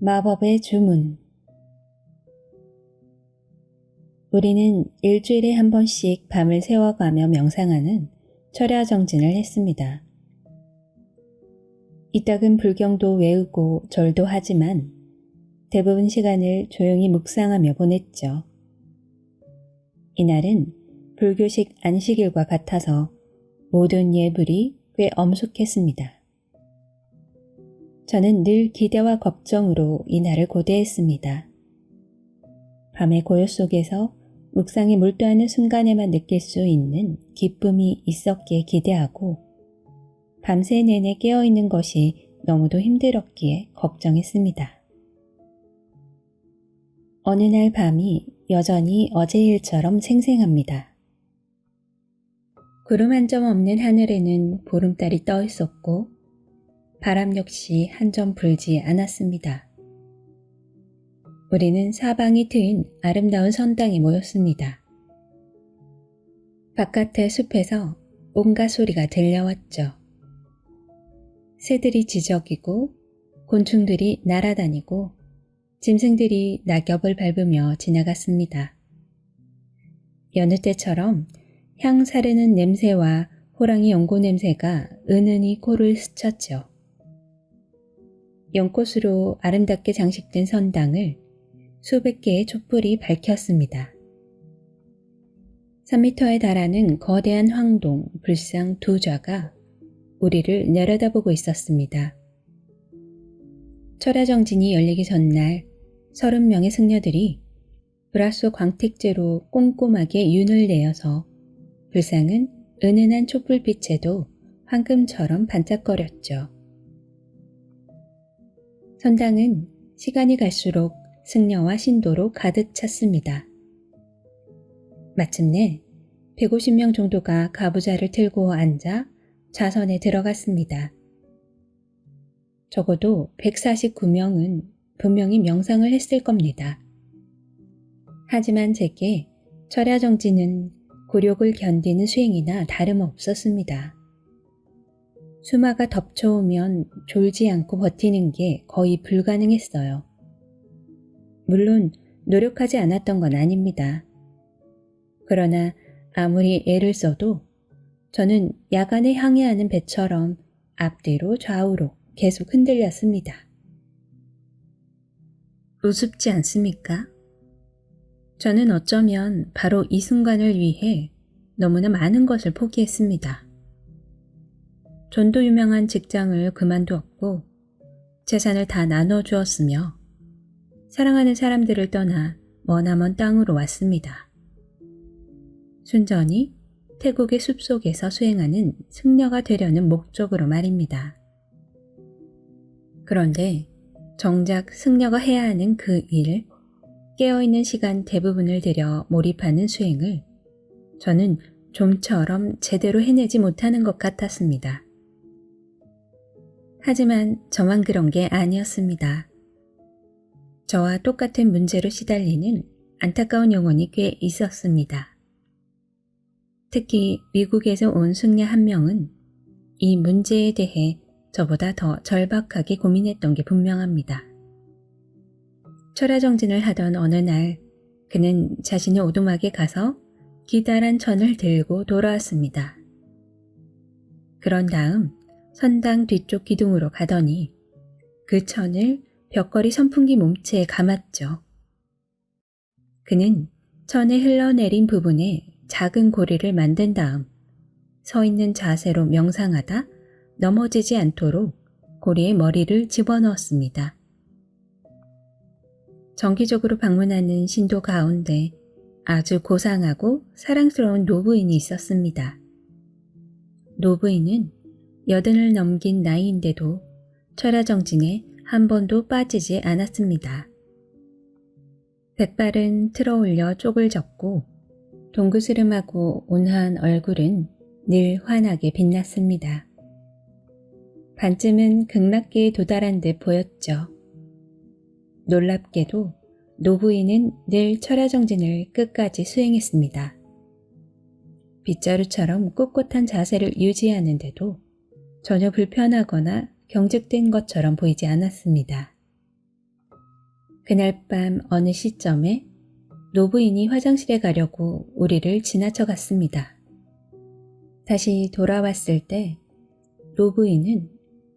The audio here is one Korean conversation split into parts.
마법의 주문. 우리는 일주일에 한 번씩 밤을 새워가며 명상하는 철야정진을 했습니다. 이따금 불경도 외우고 절도 하지만 대부분 시간을 조용히 묵상하며 보냈죠. 이날은 불교식 안식일과 같아서 모든 예불이 꽤 엄숙했습니다. 저는 늘 기대와 걱정으로 이날을 고대했습니다. 밤의 고요 속에서 묵상에 몰두하는 순간에만 느낄 수 있는 기쁨이 있었기에 기대하고 밤새 내내 깨어있는 것이 너무도 힘들었기에 걱정했습니다. 어느 날 밤이 여전히 어제 일처럼 생생합니다. 구름 한 점 없는 하늘에는 보름달이 떠 있었고 바람 역시 한 점 불지 않았습니다. 우리는 사방이 트인 아름다운 선당에 모였습니다. 바깥의 숲에서 온갖 소리가 들려왔죠. 새들이 지저귀고 곤충들이 날아다니고 짐승들이 낙엽을 밟으며 지나갔습니다. 여느 때처럼 향 사르는 냄새와 호랑이 연고 냄새가 은은히 코를 스쳤죠. 연꽃으로 아름답게 장식된 선당을 수백 개의 촛불이 밝혔습니다. 3m에 달하는 거대한 황동, 불상 두 좌가 우리를 내려다보고 있었습니다. 철야정진이 열리기 전날 30명의 승려들이 브라소 광택제로 꼼꼼하게 윤을 내어서 불상은 은은한 촛불빛에도 황금처럼 반짝거렸죠. 선당은 시간이 갈수록 승려와 신도로 가득 찼습니다. 마침내 150명 정도가 가부좌를 틀고 앉아 좌선에 들어갔습니다. 적어도 149명은 분명히 명상을 했을 겁니다. 하지만 제게 철야정진은 굴욕을 견디는 수행이나 다름없었습니다. 수마가 덮쳐오면 졸지 않고 버티는 게 거의 불가능했어요. 물론 노력하지 않았던 건 아닙니다. 그러나 아무리 애를 써도 저는 야간에 항해하는 배처럼 앞뒤로 좌우로 계속 흔들렸습니다. 우습지 않습니까? 저는 어쩌면 바로 이 순간을 위해 너무나 많은 것을 포기했습니다. 전도 유명한 직장을 그만두었고 재산을 다 나눠주었으며 사랑하는 사람들을 떠나 머나먼 땅으로 왔습니다. 순전히 태국의 숲속에서 수행하는 승려가 되려는 목적으로 말입니다. 그런데 정작 승려가 해야 하는 그 일, 깨어있는 시간 대부분을 들여 몰입하는 수행을 저는 좀처럼 제대로 해내지 못하는 것 같았습니다. 하지만 저만 그런 게 아니었습니다. 저와 똑같은 문제로 시달리는 안타까운 영혼이 꽤 있었습니다. 특히 미국에서 온 승려 한 명은 이 문제에 대해 저보다 더 절박하게 고민했던 게 분명합니다. 철야정진을 하던 어느 날 그는 자신의 오두막에 가서 기다란 천을 들고 돌아왔습니다. 그런 다음 선당 뒤쪽 기둥으로 가더니 그 천을 벽걸이 선풍기 몸체에 감았죠. 그는 천에 흘러내린 부분에 작은 고리를 만든 다음 서 있는 자세로 명상하다 넘어지지 않도록 고리에 머리를 집어넣었습니다. 정기적으로 방문하는 신도 가운데 아주 고상하고 사랑스러운 노부인이 있었습니다. 노부인은 80을 넘긴 나이인데도 철야정진에 한 번도 빠지지 않았습니다. 백발은 틀어올려 쪽을 졌고 동그스름하고 온화한 얼굴은 늘 환하게 빛났습니다. 반쯤은 극락기에 도달한 듯 보였죠. 놀랍게도 노부인은 늘 철야정진을 끝까지 수행했습니다. 빗자루처럼 꼿꼿한 자세를 유지하는데도 전혀 불편하거나 경직된 것처럼 보이지 않았습니다. 그날 밤 어느 시점에 노부인이 화장실에 가려고 우리를 지나쳐 갔습니다. 다시 돌아왔을 때 노부인은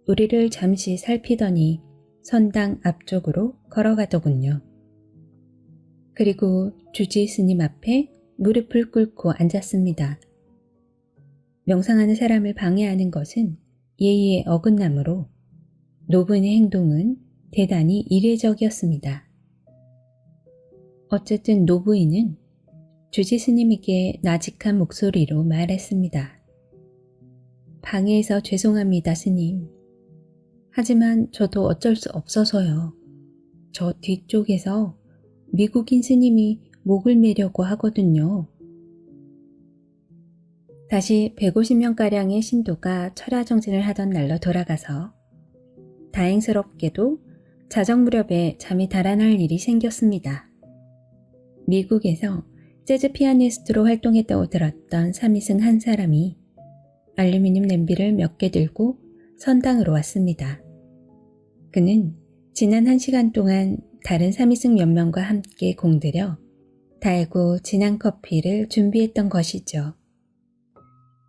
우리를 잠시 살피더니 선당 앞쪽으로 걸어가더군요. 그리고 주지 스님 앞에 무릎을 꿇고 앉았습니다. 명상하는 사람을 방해하는 것은 예의의 어긋나므로 노부인의 행동은 대단히 이례적이었습니다. 어쨌든 노부인은 주지 스님에게 나직한 목소리로 말했습니다. 방해해서 죄송합니다, 스님. 하지만 저도 어쩔 수 없어서요. 저 뒤쪽에서 미국인 스님이 목을 매려고 하거든요. 다시 150명가량의 신도가 철야정진을 하던 날로 돌아가서 다행스럽게도 자정 무렵에 잠이 달아날 일이 생겼습니다. 미국에서 재즈 피아니스트로 활동했다고 들었던 삼이승 한 사람이 알루미늄 냄비를 몇 개 들고 선당으로 왔습니다. 그는 지난 1시간 동안 다른 삼이승 몇 명과 함께 공들여 달고 진한 커피를 준비했던 것이죠.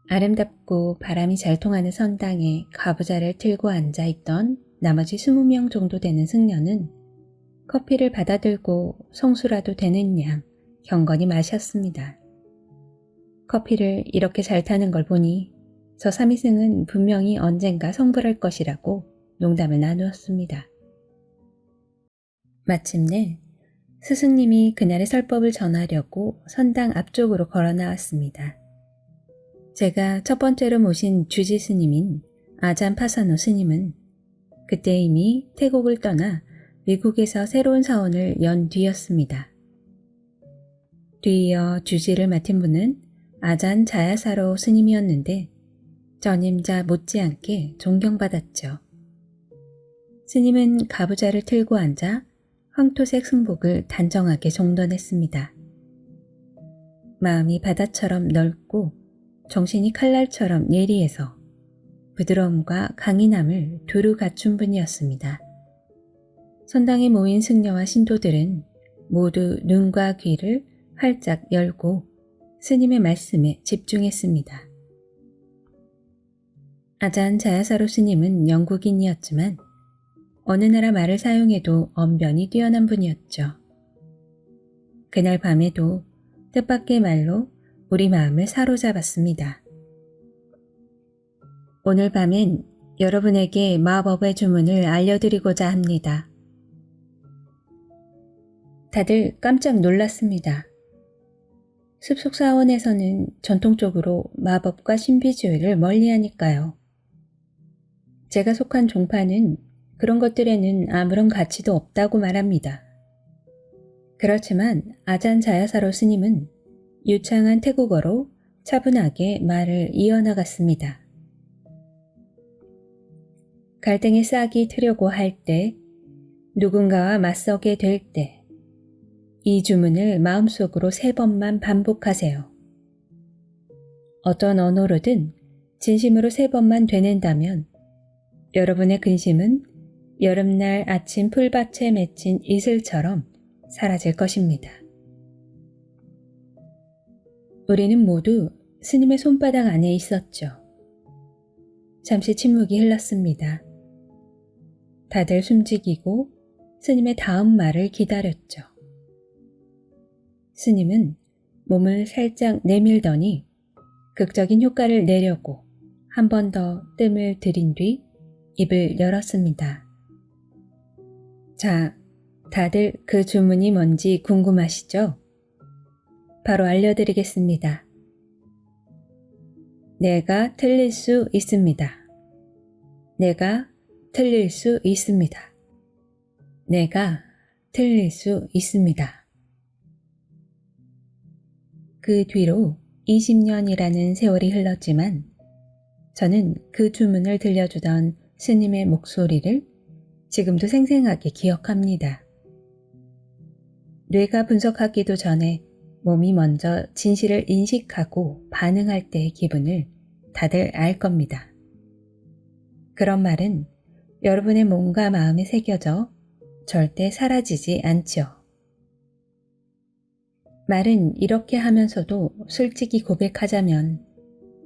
아름답고 바람이 잘 통하는 선당에 가부좌를 틀고 앉아있던 나머지 20명 정도 되는 승려는 커피를 받아들고 성수라도 되는 양 경건히 마셨습니다. 커피를 이렇게 잘 타는 걸 보니 저 삼이승은 분명히 언젠가 성불할 것이라고 농담을 나누었습니다. 마침내 스승님이 그날의 설법을 전하려고 선당 앞쪽으로 걸어 나왔습니다. 제가 첫 번째로 모신 주지 스님인 아잔 파사노 스님은 그때 이미 태국을 떠나 미국에서 새로운 사원을 연 뒤였습니다. 뒤이어 주지를 맡은 분은 아잔 자야사로 스님이었는데 전임자 못지않게 존경받았죠. 스님은 가부좌를 틀고 앉아 황토색 승복을 단정하게 정돈했습니다. 마음이 바다처럼 넓고 정신이 칼날처럼 예리해서 부드러움과 강인함을 두루 갖춘 분이었습니다. 선당에 모인 승려와 신도들은 모두 눈과 귀를 활짝 열고 스님의 말씀에 집중했습니다. 아잔 자야사로 스님은 영국인이었지만 어느 나라 말을 사용해도 언변이 뛰어난 분이었죠. 그날 밤에도 뜻밖의 말로 우리 마음을 사로잡았습니다. 오늘 밤엔 여러분에게 마법의 주문을 알려드리고자 합니다. 다들 깜짝 놀랐습니다. 숲속 사원에서는 전통적으로 마법과 신비주의를 멀리하니까요. 제가 속한 종파는 그런 것들에는 아무런 가치도 없다고 말합니다. 그렇지만 아잔 자야사로 스님은 유창한 태국어로 차분하게 말을 이어나갔습니다. 갈등의 싹이 트려고 할 때, 누군가와 맞서게 될 때, 이 주문을 마음속으로 3번만 반복하세요. 어떤 언어로든 진심으로 3번만 되낸다면 여러분의 근심은 여름날 아침 풀밭에 맺힌 이슬처럼 사라질 것입니다. 우리는 모두 스님의 손바닥 안에 있었죠. 잠시 침묵이 흘렀습니다. 다들 숨지기고 스님의 다음 말을 기다렸죠. 스님은 몸을 살짝 내밀더니 극적인 효과를 내려고 한 번 더 뜸을 들인 뒤 입을 열었습니다. 자, 다들 그 주문이 뭔지 궁금하시죠? 바로 알려드리겠습니다. 내가 틀릴 수 있습니다. 내가 틀릴 수 있습니다. 내가 틀릴 수 있습니다. 그 뒤로 20년이라는 세월이 흘렀지만 저는 그 주문을 들려주던 스님의 목소리를 지금도 생생하게 기억합니다. 뇌가 분석하기도 전에 몸이 먼저 진실을 인식하고 반응할 때의 기분을 다들 알 겁니다. 그런 말은 여러분의 몸과 마음에 새겨져 절대 사라지지 않죠. 말은 이렇게 하면서도 솔직히 고백하자면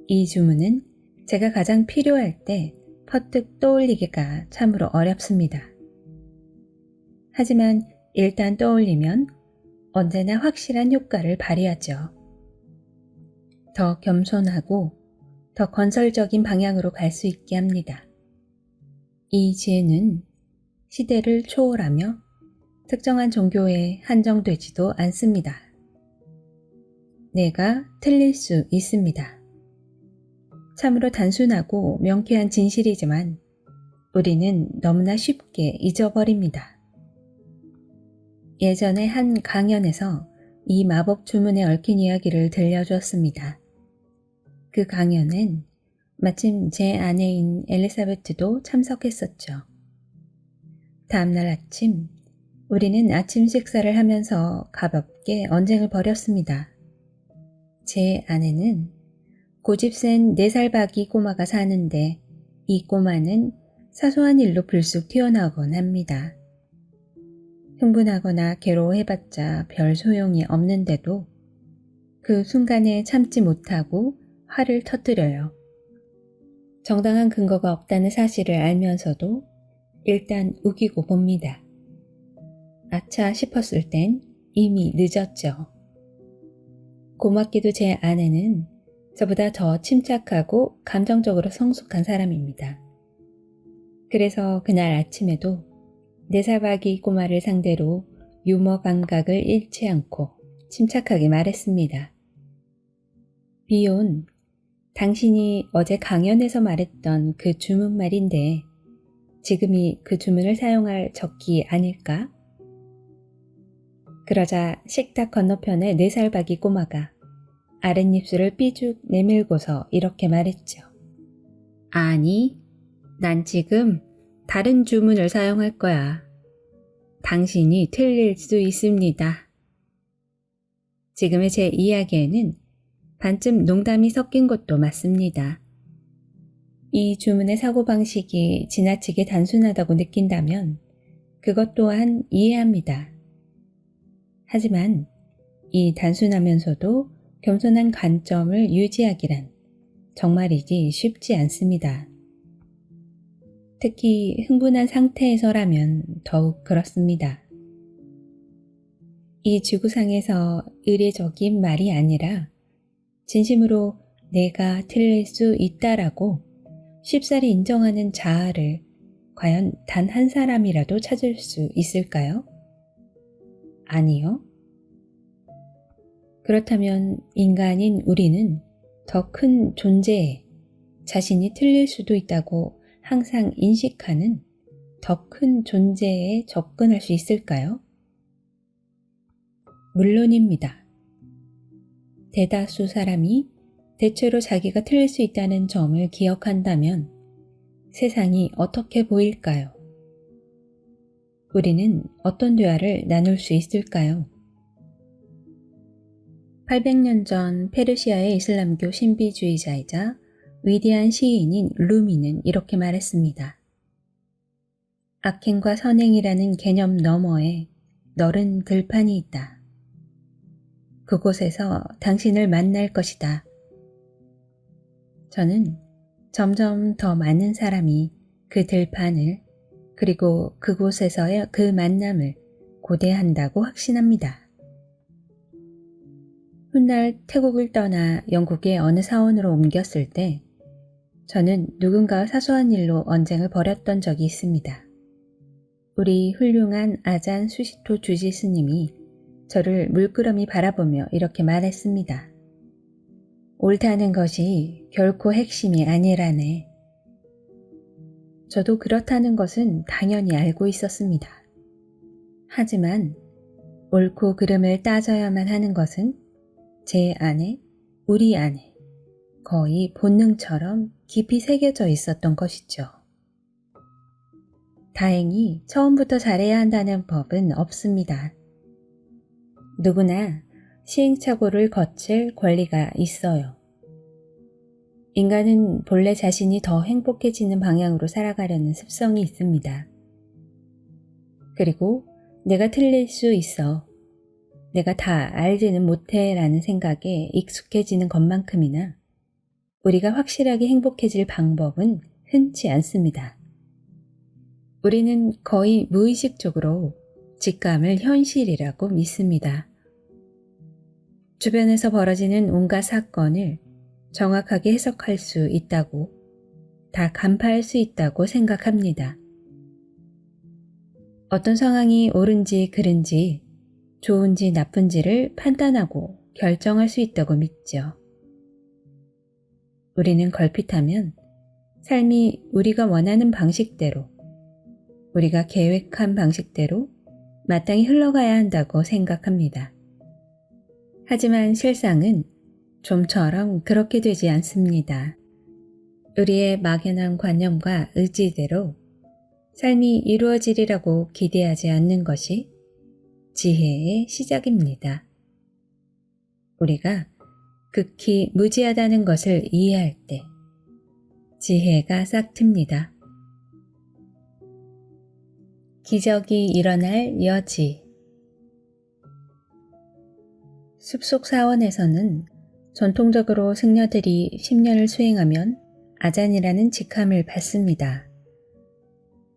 이 주문은 제가 가장 필요할 때 퍼뜩 떠올리기가 참으로 어렵습니다. 하지만 일단 떠올리면 언제나 확실한 효과를 발휘하죠. 더 겸손하고 더 건설적인 방향으로 갈 수 있게 합니다. 이 지혜는 시대를 초월하며 특정한 종교에 한정되지도 않습니다. 내가 틀릴 수 있습니다. 참으로 단순하고 명쾌한 진실이지만 우리는 너무나 쉽게 잊어버립니다. 예전에 한 강연에서 이 마법 주문에 얽힌 이야기를 들려주었습니다. 그 강연엔 마침 제 아내인 엘리사베트도 참석했었죠. 다음날 아침, 우리는 아침 식사를 하면서 가볍게 언쟁을 벌였습니다. 제 아내는 고집센 4살박이 꼬마가 사는데 이 꼬마는 사소한 일로 불쑥 튀어나오곤 합니다. 흥분하거나 괴로워해봤자 별 소용이 없는데도 그 순간에 참지 못하고 화를 터뜨려요. 정당한 근거가 없다는 사실을 알면서도 일단 우기고 봅니다. 아차 싶었을 땐 이미 늦었죠. 고맙게도 제 아내는 저보다 더 침착하고 감정적으로 성숙한 사람입니다. 그래서 그날 아침에도 4살박이 꼬마를 상대로 유머 감각을 잃지 않고 침착하게 말했습니다. 비온, 당신이 어제 강연에서 말했던 그 주문 말인데 지금이 그 주문을 사용할 적기 아닐까? 그러자 식탁 건너편의 4살박이 꼬마가 아랫입술을 삐죽 내밀고서 이렇게 말했죠. 아니, 난 지금 다른 주문을 사용할 거야. 당신이 틀릴 수 있습니다. 지금의 제 이야기에는 반쯤 농담이 섞인 것도 맞습니다. 이 주문의 사고방식이 지나치게 단순하다고 느낀다면 그것 또한 이해합니다. 하지만 이 단순하면서도 겸손한 관점을 유지하기란 정말이지 쉽지 않습니다. 특히 흥분한 상태에서라면 더욱 그렇습니다. 이 지구상에서 의례적인 말이 아니라 진심으로 내가 틀릴 수 있다라고 쉽사리 인정하는 자아를 과연 단 한 사람이라도 찾을 수 있을까요? 아니요. 그렇다면 인간인 우리는 더 큰 존재에 자신이 틀릴 수도 있다고 항상 인식하는 더 큰 존재에 접근할 수 있을까요? 물론입니다. 대다수 사람이 대체로 자기가 틀릴 수 있다는 점을 기억한다면 세상이 어떻게 보일까요? 우리는 어떤 대화를 나눌 수 있을까요? 800년 전 페르시아의 이슬람교 신비주의자이자 위대한 시인인 루미는 이렇게 말했습니다. 악행과 선행이라는 개념 너머에 넓은 들판이 있다. 그곳에서 당신을 만날 것이다. 저는 점점 더 많은 사람이 그 들판을 그리고 그곳에서의 그 만남을 고대한다고 확신합니다. 훗날 태국을 떠나 영국의 어느 사원으로 옮겼을 때 저는 누군가와 사소한 일로 언쟁을 벌였던 적이 있습니다. 우리 훌륭한 아잔 수시토 주지 스님이 저를 물끄러미 바라보며 이렇게 말했습니다. 옳다는 것이 결코 핵심이 아니라네. 저도 그렇다는 것은 당연히 알고 있었습니다. 하지만 옳고 그름을 따져야만 하는 것은 제 안에, 우리 안에 거의 본능처럼 깊이 새겨져 있었던 것이죠. 다행히 처음부터 잘해야 한다는 법은 없습니다. 누구나 시행착오를 거칠 권리가 있어요. 인간은 본래 자신이 더 행복해지는 방향으로 살아가려는 습성이 있습니다. 그리고 내가 틀릴 수 있어. 내가 다 알지는 못해 라는 생각에 익숙해지는 것만큼이나 우리가 확실하게 행복해질 방법은 흔치 않습니다. 우리는 거의 무의식적으로 직감을 현실이라고 믿습니다. 주변에서 벌어지는 온갖 사건을 정확하게 해석할 수 있다고, 다 간파할 수 있다고 생각합니다. 어떤 상황이 옳은지 그른지, 좋은지 나쁜지를 판단하고 결정할 수 있다고 믿죠. 우리는 걸핏하면 삶이 우리가 원하는 방식대로, 우리가 계획한 방식대로 마땅히 흘러가야 한다고 생각합니다. 하지만 실상은 좀처럼 그렇게 되지 않습니다. 우리의 막연한 관념과 의지대로 삶이 이루어지리라고 기대하지 않는 것이 지혜의 시작입니다. 우리가 극히 무지하다는 것을 이해할 때 지혜가 싹 틉니다. 기적이 일어날 여지. 숲속 사원에서는 전통적으로 승려들이 10년을 수행하면 아잔이라는 직함을 받습니다.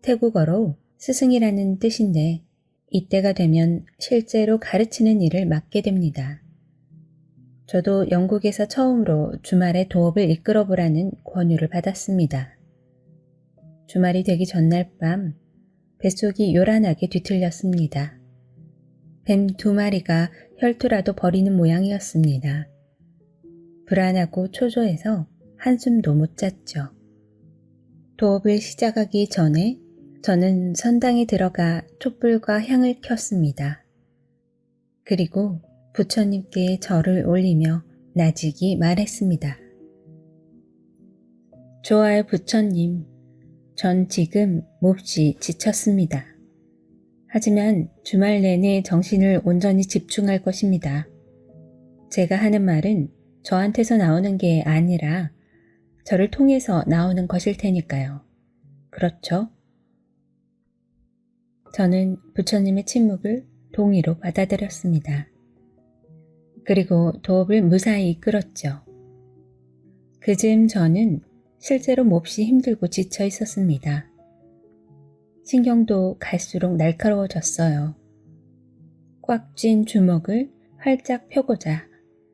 태국어로 스승이라는 뜻인데 이때가 되면 실제로 가르치는 일을 맡게 됩니다. 저도 영국에서 처음으로 주말에 도업을 이끌어 보라는 권유를 받았습니다. 주말이 되기 전날 밤 뱃속이 요란하게 뒤틀렸습니다. 뱀 2마리가 혈투라도 벌이는 모양이었습니다. 불안하고 초조해서 한숨도 못 잤죠. 도업을 시작하기 전에 저는 선당에 들어가 촛불과 향을 켰습니다. 그리고 부처님께 절을 올리며 나직이 말했습니다. 좋아요 부처님, 전 지금 몹시 지쳤습니다. 하지만 주말 내내 정신을 온전히 집중할 것입니다. 제가 하는 말은 저한테서 나오는 게 아니라 저를 통해서 나오는 것일 테니까요. 그렇죠? 저는 부처님의 침묵을 동의로 받아들였습니다. 그리고 도업을 무사히 이끌었죠. 그즈음 저는 실제로 몹시 힘들고 지쳐 있었습니다. 신경도 갈수록 날카로워졌어요. 꽉 쥔 주먹을 활짝 펴고자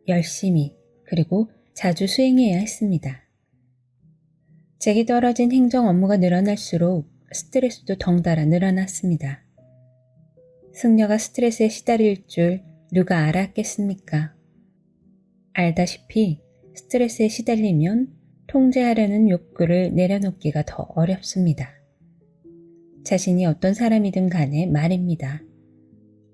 열심히 그리고 자주 수행해야 했습니다. 제게 떨어진 행정 업무가 늘어날수록 스트레스도 덩달아 늘어났습니다. 승려가 스트레스에 시달릴 줄 누가 알았겠습니까? 알다시피 스트레스에 시달리면 통제하려는 욕구를 내려놓기가 더 어렵습니다. 자신이 어떤 사람이든 간에 말입니다.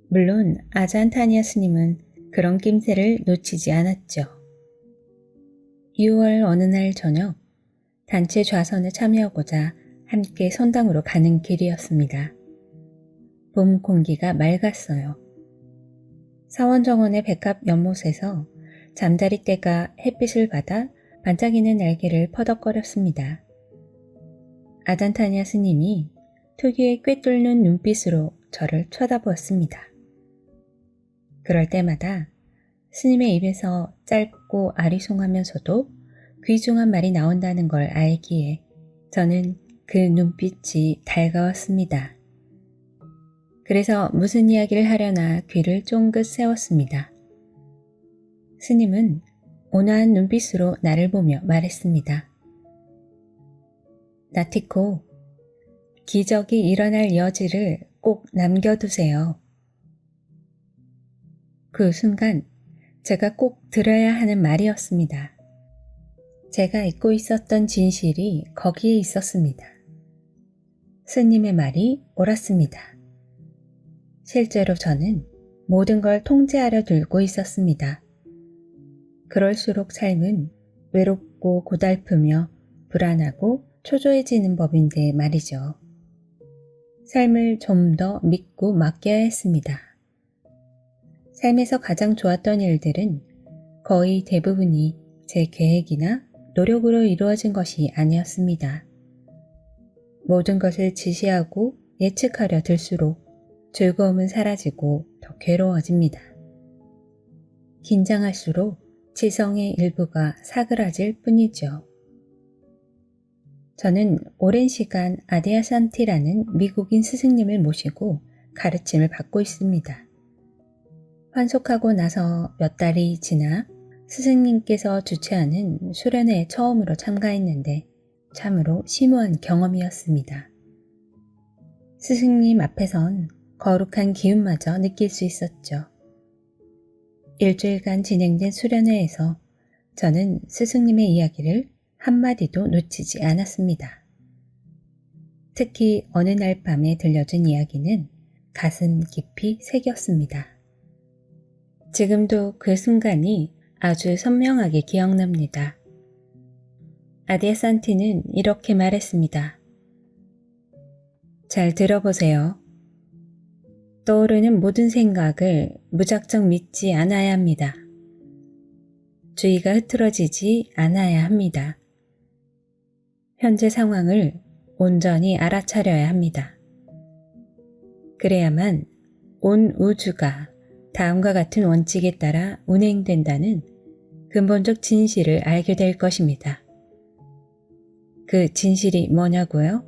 물론 아잔타니아 스님은 그런 낌새를 놓치지 않았죠. 6월 어느 날 저녁, 단체 좌선에 참여하고자 함께 선당으로 가는 길이었습니다. 봄 공기가 맑았어요. 사원정원의 백합 연못에서 잠자리떼가 햇빛을 받아 반짝이는 날개를 퍼덕거렸습니다. 아잔타니아 스님이 특유의 꿰뚫는 눈빛으로 저를 쳐다보았습니다. 그럴 때마다 스님의 입에서 짧고 아리송하면서도 귀중한 말이 나온다는 걸 알기에 저는 그 눈빛이 달가웠습니다. 그래서 무슨 이야기를 하려나 귀를 쫑긋 세웠습니다. 스님은 온화한 눈빛으로 나를 보며 말했습니다. 나티코, 기적이 일어날 여지를 꼭 남겨두세요. 그 순간 제가 꼭 들어야 하는 말이었습니다. 제가 잊고 있었던 진실이 거기에 있었습니다. 스님의 말이 옳았습니다. 실제로 저는 모든 걸 통제하려 들고 있었습니다. 그럴수록 삶은 외롭고 고달프며 불안하고 초조해지는 법인데 말이죠. 삶을 좀 더 믿고 맡겨야 했습니다. 삶에서 가장 좋았던 일들은 거의 대부분이 제 계획이나 노력으로 이루어진 것이 아니었습니다. 모든 것을 지시하고 예측하려 들수록 즐거움은 사라지고 더 괴로워집니다. 긴장할수록 지성의 일부가 사그라질 뿐이죠. 저는 오랜 시간 아디아산티라는 미국인 스승님을 모시고 가르침을 받고 있습니다. 환속하고 나서 몇 달이 지나 스승님께서 주최하는 수련회에 처음으로 참가했는데 참으로 심오한 경험이었습니다. 스승님 앞에선 거룩한 기운마저 느낄 수 있었죠. 일주일간 진행된 수련회에서 저는 스승님의 이야기를 한마디도 놓치지 않았습니다. 특히 어느 날 밤에 들려준 이야기는 가슴 깊이 새겼습니다. 지금도 그 순간이 아주 선명하게 기억납니다. 아디아산티는 이렇게 말했습니다. 잘 들어보세요. 떠오르는 모든 생각을 무작정 믿지 않아야 합니다. 주의가 흐트러지지 않아야 합니다. 현재 상황을 온전히 알아차려야 합니다. 그래야만 온 우주가 다음과 같은 원칙에 따라 운행된다는 근본적 진실을 알게 될 것입니다. 그 진실이 뭐냐고요?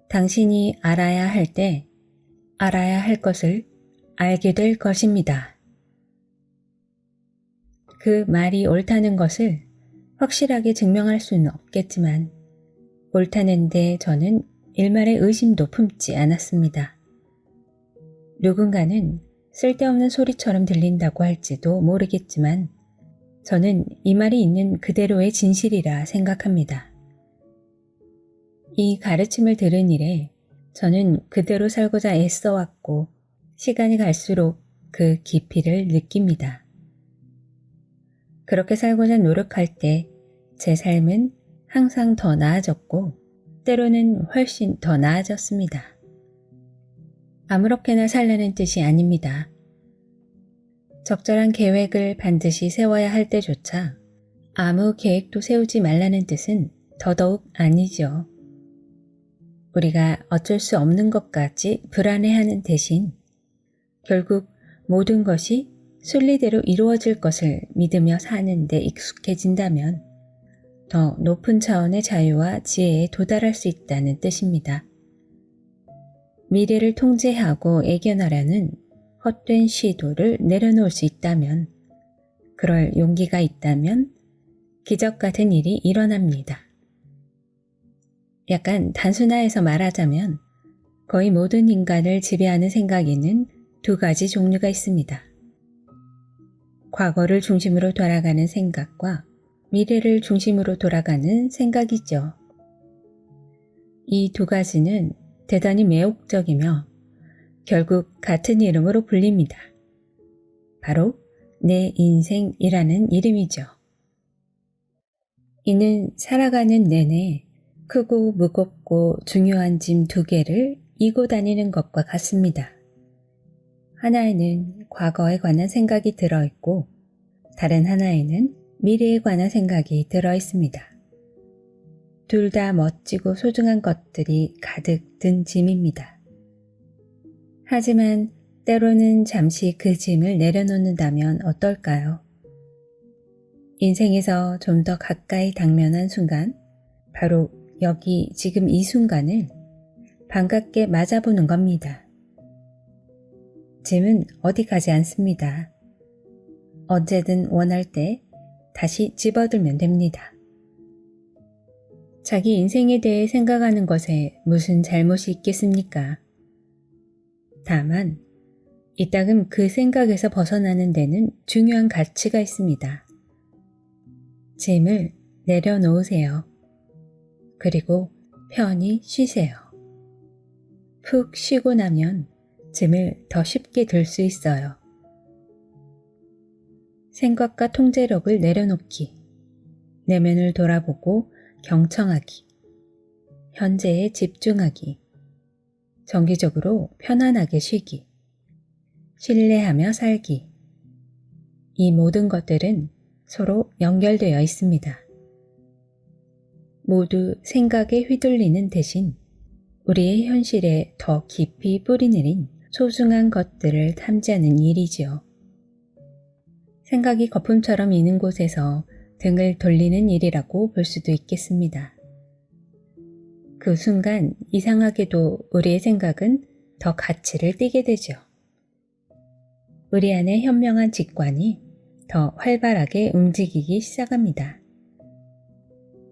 당신이 알아야 할 때 알아야 할 것을 알게 될 것입니다. 그 말이 옳다는 것을 확실하게 증명할 수는 없겠지만 옳다는데 저는 일말의 의심도 품지 않았습니다. 누군가는 쓸데없는 소리처럼 들린다고 할지도 모르겠지만 저는 이 말이 있는 그대로의 진실이라 생각합니다. 이 가르침을 들은 이래 저는 그대로 살고자 애써왔고 시간이 갈수록 그 깊이를 느낍니다. 그렇게 살고자 노력할 때 제 삶은 항상 더 나아졌고 때로는 훨씬 더 나아졌습니다. 아무렇게나 살라는 뜻이 아닙니다. 적절한 계획을 반드시 세워야 할 때조차 아무 계획도 세우지 말라는 뜻은 더더욱 아니죠. 우리가 어쩔 수 없는 것까지 불안해하는 대신 결국 모든 것이 순리대로 이루어질 것을 믿으며 사는 데 익숙해진다면 더 높은 차원의 자유와 지혜에 도달할 수 있다는 뜻입니다. 미래를 통제하고 애견하려는 헛된 시도를 내려놓을 수 있다면, 그럴 용기가 있다면 기적 같은 일이 일어납니다. 약간 단순화해서 말하자면 거의 모든 인간을 지배하는 생각에는 두 가지 종류가 있습니다. 과거를 중심으로 돌아가는 생각과 미래를 중심으로 돌아가는 생각이죠. 이 두 가지는 대단히 매혹적이며 결국 같은 이름으로 불립니다. 바로 내 인생이라는 이름이죠. 이는 살아가는 내내 크고 무겁고 중요한 짐 두 개를 이고 다니는 것과 같습니다. 하나에는 과거에 관한 생각이 들어있고 다른 하나에는 미래에 관한 생각이 들어있습니다. 둘 다 멋지고 소중한 것들이 가득 든 짐입니다. 하지만 때로는 잠시 그 짐을 내려놓는다면 어떨까요? 인생에서 좀 더 가까이 당면한 순간, 바로 여기 지금 이 순간을 반갑게 맞아보는 겁니다. 짐은 어디 가지 않습니다. 언제든 원할 때 다시 집어들면 됩니다. 자기 인생에 대해 생각하는 것에 무슨 잘못이 있겠습니까? 다만 이따금 그 생각에서 벗어나는 데는 중요한 가치가 있습니다. 짐을 내려놓으세요. 그리고 편히 쉬세요. 푹 쉬고 나면 짐을 더 쉽게 들 수 있어요. 생각과 통제력을 내려놓기, 내면을 돌아보고 경청하기, 현재에 집중하기, 정기적으로 편안하게 쉬기, 신뢰하며 살기. 이 모든 것들은 서로 연결되어 있습니다. 모두 생각에 휘둘리는 대신 우리의 현실에 더 깊이 뿌리내린 소중한 것들을 탐지하는 일이지요. 생각이 거품처럼 이는 곳에서 등을 돌리는 일이라고 볼 수도 있겠습니다. 그 순간 이상하게도 우리의 생각은 더 가치를 띠게 되죠. 우리 안의 현명한 직관이 더 활발하게 움직이기 시작합니다.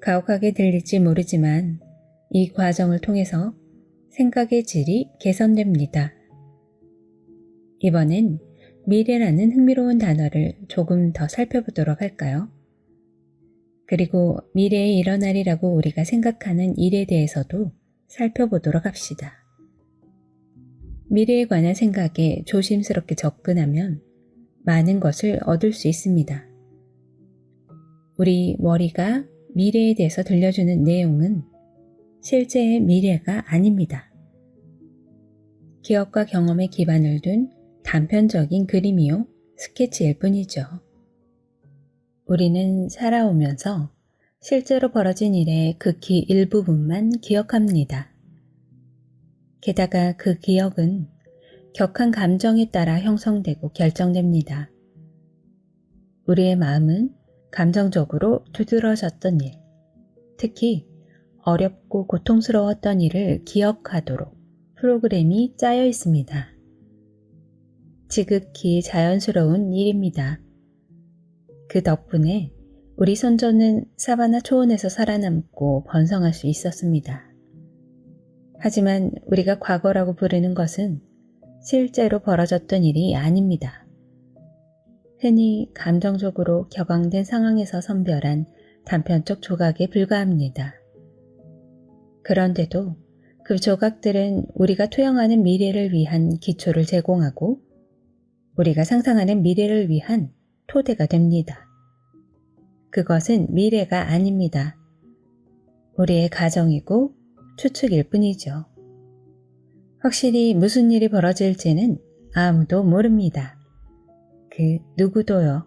가혹하게 들릴지 모르지만 이 과정을 통해서 생각의 질이 개선됩니다. 이번엔 미래라는 흥미로운 단어를 조금 더 살펴보도록 할까요? 그리고 미래에 일어나리라고 우리가 생각하는 일에 대해서도 살펴보도록 합시다. 미래에 관한 생각에 조심스럽게 접근하면 많은 것을 얻을 수 있습니다. 우리 머리가 미래에 대해서 들려주는 내용은 실제의 미래가 아닙니다. 기억과 경험에 기반을 둔 단편적인 그림이요, 스케치일 뿐이죠. 우리는 살아오면서 실제로 벌어진 일의 극히 일부분만 기억합니다. 게다가 그 기억은 격한 감정에 따라 형성되고 결정됩니다. 우리의 마음은 감정적으로 두드러졌던 일, 특히 어렵고 고통스러웠던 일을 기억하도록 프로그램이 짜여 있습니다. 지극히 자연스러운 일입니다. 그 덕분에 우리 선조는 사바나 초원에서 살아남고 번성할 수 있었습니다. 하지만 우리가 과거라고 부르는 것은 실제로 벌어졌던 일이 아닙니다. 흔히 감정적으로 격앙된 상황에서 선별한 단편적 조각에 불과합니다. 그런데도 그 조각들은 우리가 투영하는 미래를 위한 기초를 제공하고 우리가 상상하는 미래를 위한 토대가 됩니다. 그것은 미래가 아닙니다. 우리의 가정이고 추측일 뿐이죠. 확실히 무슨 일이 벌어질지는 아무도 모릅니다. 그 누구도요.